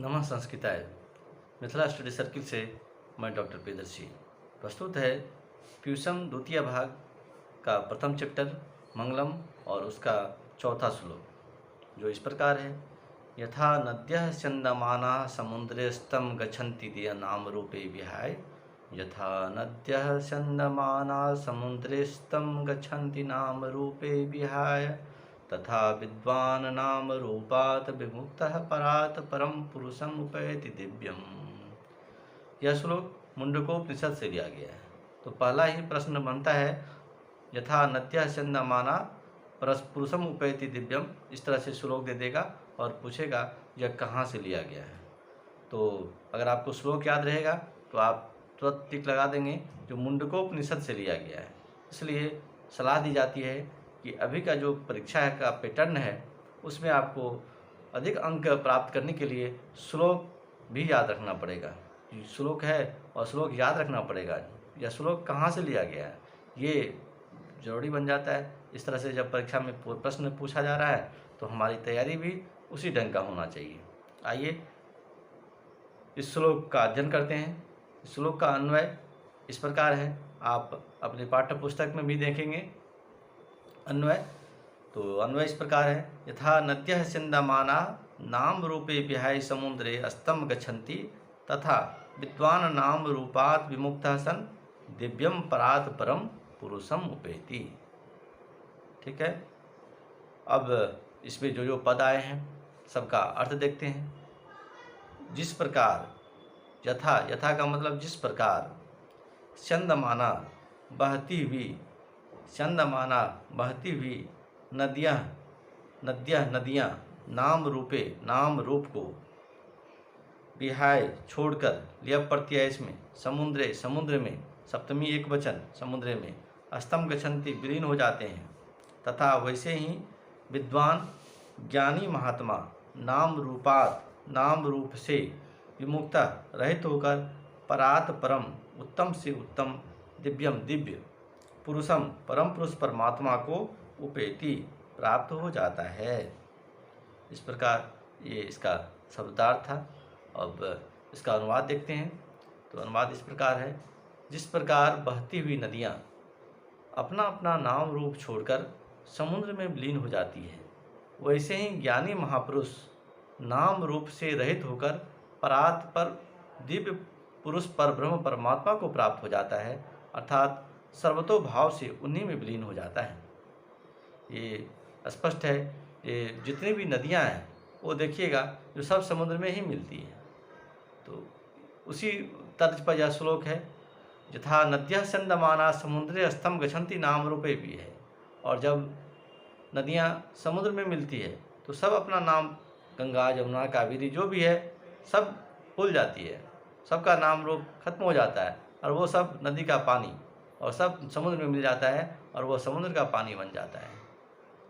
नमः संस्कृताय। Mithila study circle से मैं डॉक्टर प्रियदर्शी। प्रस्तुत है प्यूषम द्वितीय भाग का प्रथम चैप्टर मंगलम और उसका चौथा श्लोक, जो इस प्रकार है। यथा नद्यः स्यन्दमानाः समुद्रे स्तं गच्छन्ति ते नाम रूपे विहाय। यथा नद्यः स्यन्दमानाः समुद्रे स्तं गच्छन्ति नाम रूपे विहाय, तथा विद्वान नाम रूपात विमुक्तः परात परम पुरुषम उपैति दिव्यम। यह श्लोक मुंडकोपनिषद से लिया गया है। तो पहला ही प्रश्न बनता है, यथा नद्यः स्यन्दमाना पुरुषम उपैति दिव्यम। इस तरह से श्लोक दे देगा और पूछेगा यह कहाँ से लिया गया है। तो अगर आपको श्लोक याद रहेगा तो आप तुरंत टिक लगा देंगे, जो मुंडकोपनिषद से लिया गया है। इसलिए सलाह दी जाती है कि अभी का जो परीक्षा का पैटर्न है उसमें आपको अधिक अंक प्राप्त करने के लिए श्लोक भी याद रखना पड़ेगा। श्लोक है और श्लोक याद रखना पड़ेगा, यह श्लोक कहाँ से लिया गया है ये जरूरी बन जाता है। इस तरह से जब परीक्षा में प्रश्न पूछा जा रहा है तो हमारी तैयारी भी उसी ढंग का होना चाहिए। आइए इस श्लोक का अध्ययन करते हैं। श्लोक का अन्वय इस प्रकार है, आप अपने पाठ्य पुस्तक में भी देखेंगे अन्वय। तो अन्वय इस प्रकार है, यथा नद्यः स्यन्दमानाः नाम रूपे विहाय समुद्रे अस्तं गच्छन्ति, तथा विद्वान नाम रूपात् विमुक्तः सन् दिव्यम परात् परम पुरुषम उपैति। ठीक है। अब इसमें जो जो पद आए हैं सबका अर्थ देखते हैं। जिस प्रकार, यथा, यथा का मतलब जिस प्रकार, स्यन्दमाना बहती हुई, स्यन्दमाना बहती हुई, नदियाँ, नदियाँ नाम रूपे नाम रूप को, विहाय छोड़कर, लियप प्रत्यय इसमें, समुद्रे समुद्र में, सप्तमी एक वचन समुद्र में, अस्तं गच्छन्ति विलीन हो जाते हैं, तथा वैसे ही विद्वान ज्ञानी महात्मा नाम रूपात नाम रूप से विमुक्ता रहित होकर परात परम उत्तम से उत्तम दिव्यम दिव्य पुरुषम परम पुरुष परमात्मा को उपेति प्राप्त हो जाता है। इस प्रकार ये इसका शब्दार्थ था। अब इसका अनुवाद देखते हैं। तो अनुवाद इस प्रकार है, जिस प्रकार बहती हुई नदियाँ अपना अपना नाम रूप छोड़कर समुद्र में विलीन हो जाती है, वैसे ही ज्ञानी महापुरुष नाम रूप से रहित होकर परात पर दिव्य पुरुष पर ब्रह्म परमात्मा को प्राप्त हो जाता है, अर्थात सर्वतोभाव से उन्हीं में विलीन हो जाता है। ये स्पष्ट है। ये जितनी भी नदियाँ हैं वो देखिएगा जो सब समुद्र में ही मिलती है। तो उसी तर्ज पर यह श्लोक है, यथा नद्यः स्यन्दमाना समुद्रे अस्तं गच्छन्ति नाम रूपे भी है। और जब नदियाँ समुद्र में मिलती है तो सब अपना नाम, गंगा जमुना कावेरी जो भी है सब भूल जाती है, सबका नाम रूप खत्म हो जाता है और वो सब नदी का पानी और सब समुद्र में मिल जाता है और वह समुद्र का पानी बन जाता है।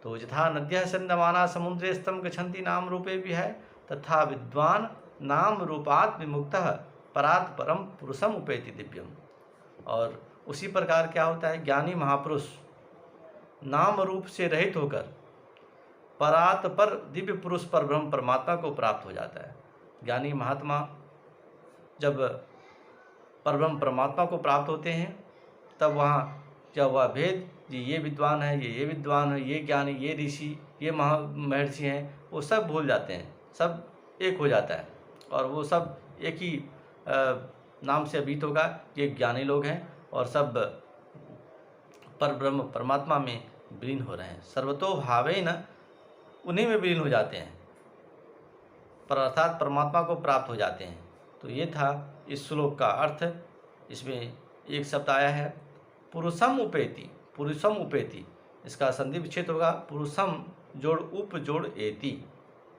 तो यथा नद्यः स्यन्दमाना समुद्रे स्तं गच्छन्ति नाम रूपे विहाय, तथा विद्वान नाम रूपात् विमुक्तः परात् परम पुरुषम उपैति दिव्यम। और उसी प्रकार क्या होता है, ज्ञानी महापुरुष नाम रूप से रहित होकर परात पर दिव्य पुरुष पर ब्रह्म परमात्मा को प्राप्त हो जाता है। ज्ञानी महात्मा जब परब्रह्म परमात्मा को प्राप्त होते हैं तब वहाँ जब वह भेद, ये विद्वान है, ये विद्वान है, ये ज्ञानी, ये ऋषि, ये महर्षि हैं, वो सब भूल जाते हैं, सब एक हो जाता है और वो सब एक ही नाम से अभिहित होगा, ये ज्ञानी लोग हैं और सब परब्रह्म परमात्मा में विलीन हो रहे हैं। सर्वतोभावेन उन्हीं में विलीन हो जाते हैं, पर अर्थात परमात्मा को प्राप्त हो जाते हैं। तो ये था इस श्लोक का अर्थ। इसमें एक शब्द आया है पुरुषम उपेति, पुरुषम उपेति। इसका संधि विच्छेद होगा पुरुषम जोड़ उप जोड़ एति।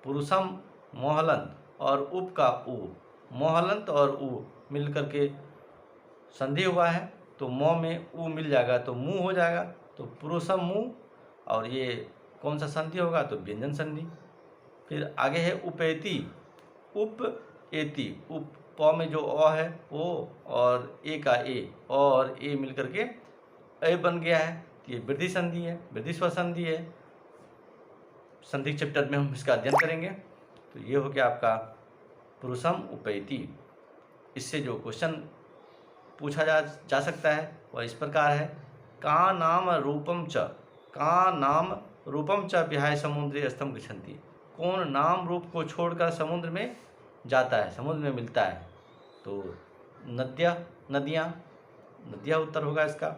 पुरुषम मोहलंत और उप का उ, मोहलंत और उ मिल करके संधि हुआ है, तो मोह में उ मिल जाएगा तो मुँह हो जाएगा, तो पुरुषम मुँह। और ये कौन सा संधि होगा, तो व्यंजन संधि। फिर आगे है उपेति, उप एति, उप प में जो अ है वो और ए का ए और ए मिल करके ए बन गया है, तो ये वृद्धि संधि है, वृद्धि स्वर संधि है। संधि चैप्टर में हम इसका अध्ययन करेंगे। तो ये हो गया आपका पुरुषम उपैति। इससे जो क्वेश्चन पूछा जा सकता है वह इस प्रकार है, का नाम रूपम च विहाय समुद्रे अस्तम गच्छन्ति। कौन नाम रूप को छोड़कर समुद्र में जाता है, समुद्र में मिलता है। तो नदियाँ उत्तर होगा इसका।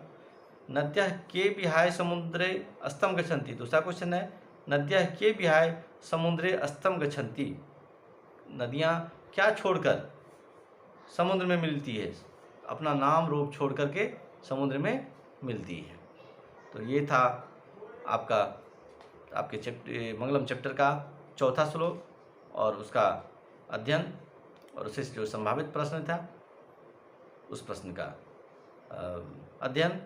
नद्यः के विहाय समुद्रे अस्तम गच्छन्ति। दूसरा क्वेश्चन है, नद्यः के विहाय समुद्रे अस्तम गच्छन्ति। नदियाँ क्या छोड़कर समुद्र में मिलती है, अपना नाम रूप छोड़ करके समुद्र में मिलती है। तो ये था आपके मंगलम चैप्टर का चौथा श्लोक और उसका अध्ययन, और उससे जो संभावित प्रश्न था उस प्रश्न का अध्ययन।